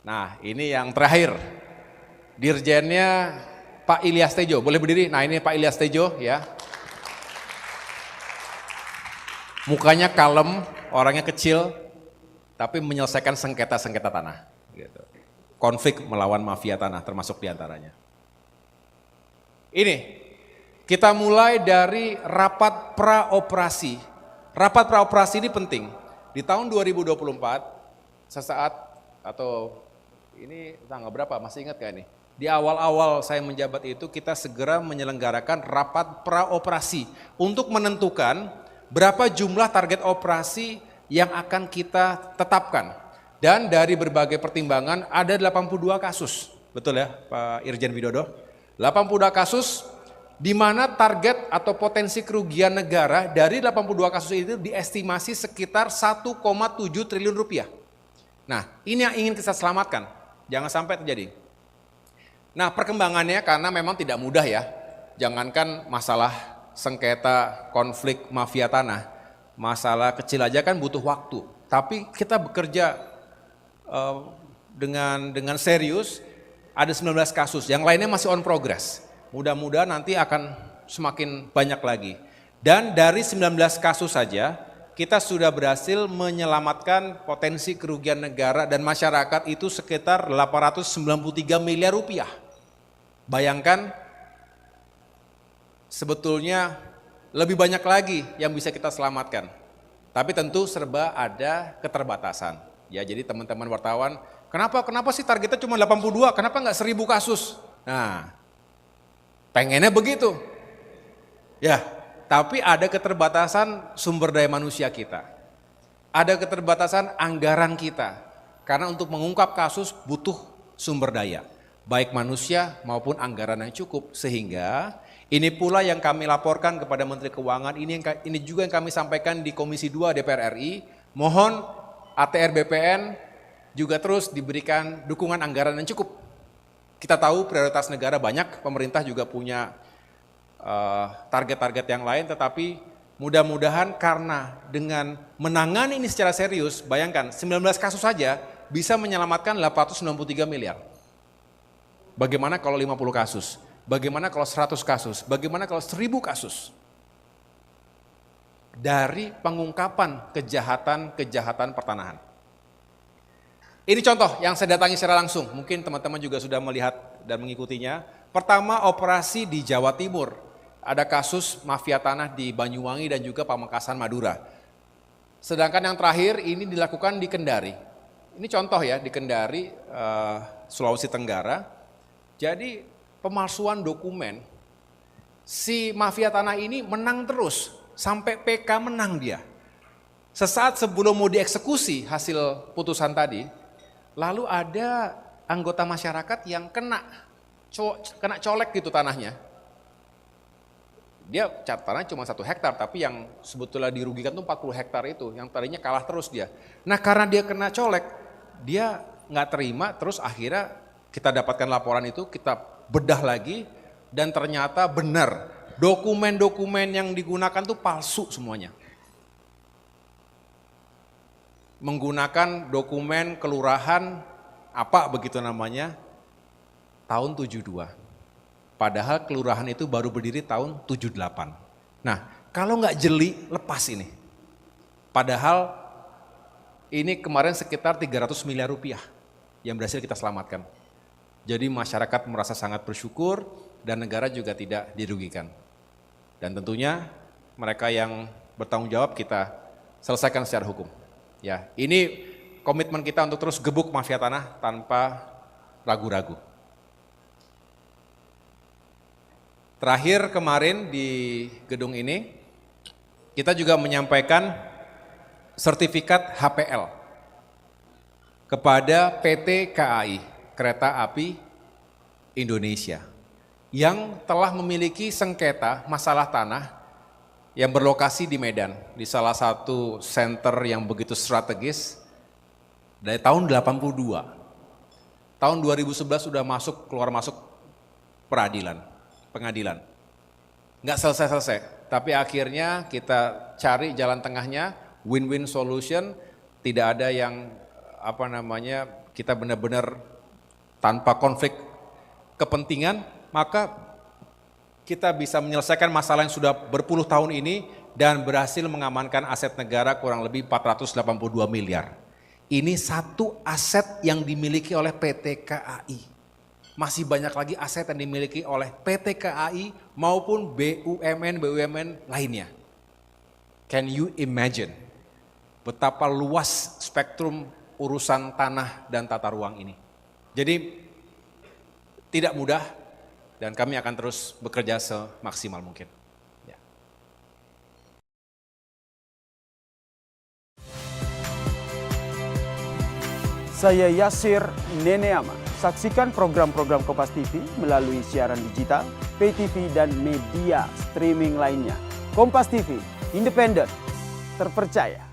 Nah, ini yang terakhir. Dirjennya Pak Ilyas Tejo, boleh berdiri? Nah, ini Pak Ilyas Tejo ya. Mukanya kalem, orangnya kecil, tapi menyelesaikan sengketa-sengketa tanah. Gitu. Konflik melawan mafia tanah termasuk diantaranya. Ini, kita mulai dari rapat praoperasi. Rapat praoperasi ini penting. Di tahun 2024, sesaat atau ini tanggal berapa, masih ingat gak ini? Di awal-awal saya menjabat itu kita segera menyelenggarakan rapat praoperasi untuk menentukan berapa jumlah target operasi yang akan kita tetapkan. Dan dari berbagai pertimbangan ada 82 kasus, betul ya Pak Irjen Widodo? 82 kasus di mana target atau potensi kerugian negara dari 82 kasus itu diestimasi sekitar 1,7 triliun rupiah. Nah, ini yang ingin kita selamatkan, jangan sampai terjadi. Nah, perkembangannya karena memang tidak mudah ya, jangankan masalah sengketa konflik mafia tanah, masalah kecil aja kan butuh waktu. Tapi kita bekerja dengan serius, ada 19 kasus, yang lainnya masih on progress. Mudah-mudahan nanti akan semakin banyak lagi. Dan dari 19 kasus saja, kita sudah berhasil menyelamatkan potensi kerugian negara dan masyarakat itu sekitar 893 miliar rupiah. Bayangkan, sebetulnya lebih banyak lagi yang bisa kita selamatkan. Tapi tentu serba ada keterbatasan. Ya, jadi teman-teman wartawan, kenapa sih targetnya cuma 82, kenapa nggak 1000 kasus? Nah, pengennya begitu. Ya, tapi ada keterbatasan sumber daya manusia kita. Ada keterbatasan anggaran kita. Karena untuk mengungkap kasus butuh sumber daya. Baik manusia maupun anggaran yang cukup. Sehingga ini pula yang kami laporkan kepada Menteri Keuangan, ini juga yang kami sampaikan di Komisi 2 DPR RI. Mohon ATR BPN juga terus diberikan dukungan anggaran yang cukup. Kita tahu prioritas negara banyak, pemerintah juga punya target-target yang lain, tetapi mudah-mudahan karena dengan menangani ini secara serius, bayangkan 19 kasus saja bisa menyelamatkan 893 miliar. Bagaimana kalau 50 kasus? Bagaimana kalau 100 kasus? Bagaimana kalau 1000 kasus? Dari pengungkapan kejahatan pertanahan. Ini contoh yang saya datangi secara langsung, mungkin teman-teman juga sudah melihat dan mengikutinya. Pertama, operasi di Jawa Timur. Ada kasus mafia tanah di Banyuwangi dan juga Pamekasan, Madura. Sedangkan yang terakhir ini dilakukan di Kendari. Ini contoh ya, di Kendari, Sulawesi Tenggara. Jadi pemalsuan dokumen, si mafia tanah ini menang terus, sampai PK menang dia. Sesaat sebelum mau dieksekusi hasil putusan tadi, lalu ada anggota masyarakat yang kena colek gitu tanahnya. Dia tanahnya cuma 1 hektar, tapi yang sebetulnya dirugikan tuh 40 hektar itu, yang tadinya kalah terus dia. Nah karena dia kena colek, dia nggak terima, terus akhirnya kita dapatkan laporan itu, kita bedah lagi, dan ternyata benar, dokumen-dokumen yang digunakan tuh palsu semuanya. Menggunakan dokumen kelurahan, apa begitu namanya, tahun 72. Padahal kelurahan itu baru berdiri tahun 78. Nah, kalau nggak jeli, lepas ini. Padahal ini kemarin sekitar 300 miliar rupiah yang berhasil kita selamatkan. Jadi masyarakat merasa sangat bersyukur dan negara juga tidak dirugikan. Dan tentunya mereka yang bertanggung jawab kita selesaikan secara hukum. Ya, ini komitmen kita untuk terus gebuk mafia tanah tanpa ragu-ragu. Terakhir kemarin di gedung ini, kita juga menyampaikan sertifikat HPL kepada PT KAI, Kereta Api Indonesia, yang telah memiliki sengketa masalah tanah yang berlokasi di Medan, di salah satu center yang begitu strategis dari tahun 82. Tahun 2011 sudah keluar masuk pengadilan. Nggak selesai-selesai, tapi akhirnya kita cari jalan tengahnya, win-win solution, tidak ada yang kita benar-benar tanpa konflik kepentingan, maka kita bisa menyelesaikan masalah yang sudah berpuluh tahun ini dan berhasil mengamankan aset negara kurang lebih 482 miliar. Ini satu aset yang dimiliki oleh PT KAI. Masih banyak lagi aset yang dimiliki oleh PT KAI maupun BUMN lainnya. Can you imagine betapa luas spektrum urusan tanah dan tata ruang ini? Jadi tidak mudah dan kami akan terus bekerja semaksimal mungkin. Ya. Saya Yasir Neneama. Saksikan program-program Kompas TV melalui siaran digital, pay TV, dan media streaming lainnya. Kompas TV, independen, terpercaya.